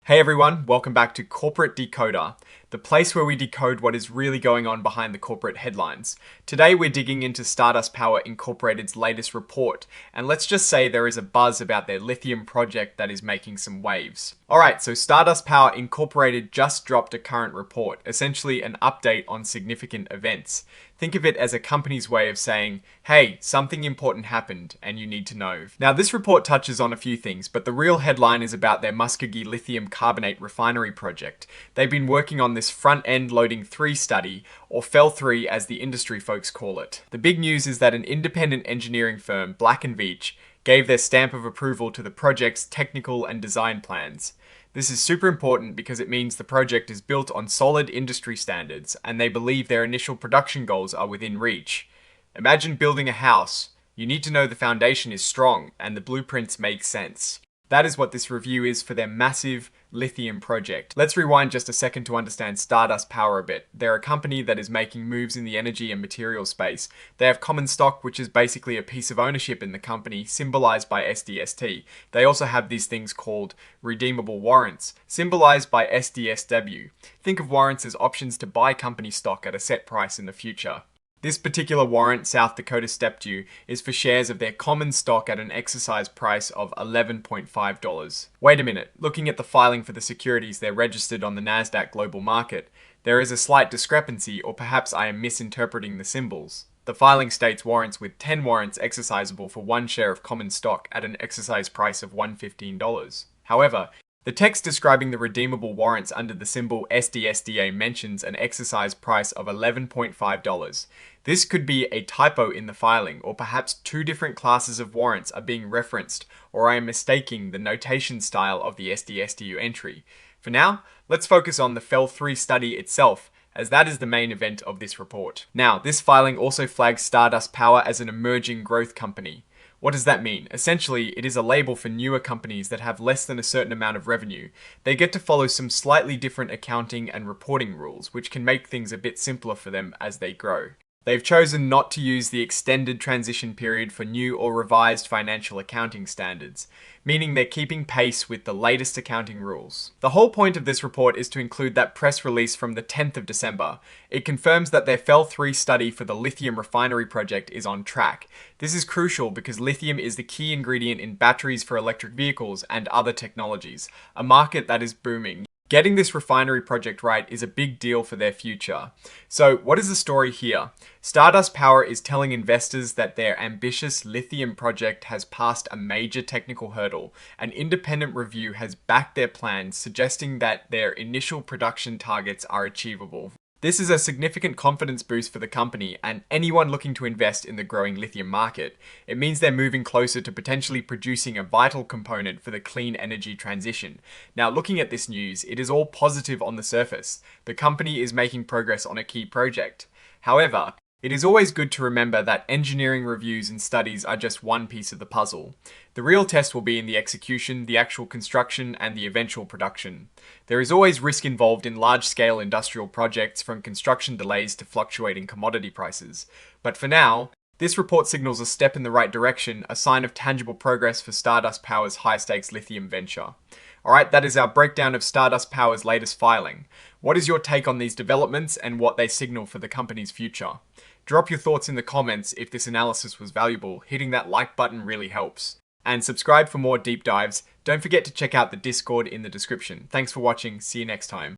Hey everyone, welcome back to Corporate Decoder, the place where we decode what is really going on behind the corporate headlines. Today we're digging into Stardust Power Incorporated's latest report, and let's just say there is a buzz about their lithium project that is making some waves. Alright, so Stardust Power Incorporated just dropped a current report, essentially an update on significant events. Think of it as a company's way of saying, hey, something important happened and you need to know. Now this report touches on a few things, but the real headline is about their Muskogee lithium carbonate refinery project. They've been working on this front-end loading 3 study, or FEL 3 as the industry folks call it. The big news is that an independent engineering firm, Black & Veatch, gave their stamp of approval to the project's technical and design plans. This is super important because it means the project is built on solid industry standards and they believe their initial production goals are within reach. Imagine building a house. You need to know the foundation is strong and the blueprints make sense. That is what this review is for their massive lithium project. Let's rewind just a second to understand Stardust Power a bit. They're a company that is making moves in the energy and material space. They have common stock, which is basically a piece of ownership in the company, symbolized by SDST. They also have these things called redeemable warrants, symbolized by SDSW. Think of warrants as options to buy company stock at a set price in the future. This particular warrant South Dakota stepped you is for shares of their common stock at an exercise price of $11.5. Wait a minute, looking at the filing for the securities they're registered on the NASDAQ global market, there is a slight discrepancy, or perhaps I am misinterpreting the symbols. The filing states warrants with 10 warrants exercisable for 1 share of common stock at an exercise price of $115. However, the text describing the redeemable warrants under the symbol SDSDA mentions an exercise price of $11.5. This could be a typo in the filing, or perhaps 2 different classes of warrants are being referenced, or I am mistaking the notation style of the SDSDU entry. For now, let's focus on the FEL 3 study itself, as that is the main event of this report. Now, this filing also flags Stardust Power as an emerging growth company. What does that mean? Essentially, it is a label for newer companies that have less than a certain amount of revenue. They get to follow some slightly different accounting and reporting rules, which can make things a bit simpler for them as they grow. They've chosen not to use the extended transition period for new or revised financial accounting standards, meaning they're keeping pace with the latest accounting rules. The whole point of this report is to include that press release from the 10th of December. It confirms that their FEL 3 study for the lithium refinery project is on track. This is crucial because lithium is the key ingredient in batteries for electric vehicles and other technologies, a market that is booming. Getting this refinery project right is a big deal for their future. So what is the story here? Stardust Power is telling investors that their ambitious lithium project has passed a major technical hurdle. An independent review has backed their plans, suggesting that their initial production targets are achievable. This is a significant confidence boost for the company and anyone looking to invest in the growing lithium market. It means they're moving closer to potentially producing a vital component for the clean energy transition. Now, looking at this news, it is all positive on the surface. The company is making progress on a key project. However, it is always good to remember that engineering reviews and studies are just one piece of the puzzle. The real test will be in the execution, the actual construction, and the eventual production. There is always risk involved in large-scale industrial projects, from construction delays to fluctuating commodity prices. But for now, this report signals a step in the right direction, a sign of tangible progress for Stardust Power's high-stakes lithium venture. Alright, that is our breakdown of Stardust Power's latest filing. What is your take on these developments and what they signal for the company's future? Drop your thoughts in the comments if this analysis was valuable. Hitting that like button really helps. And subscribe for more deep dives. Don't forget to check out the Discord in the description. Thanks for watching. See you next time.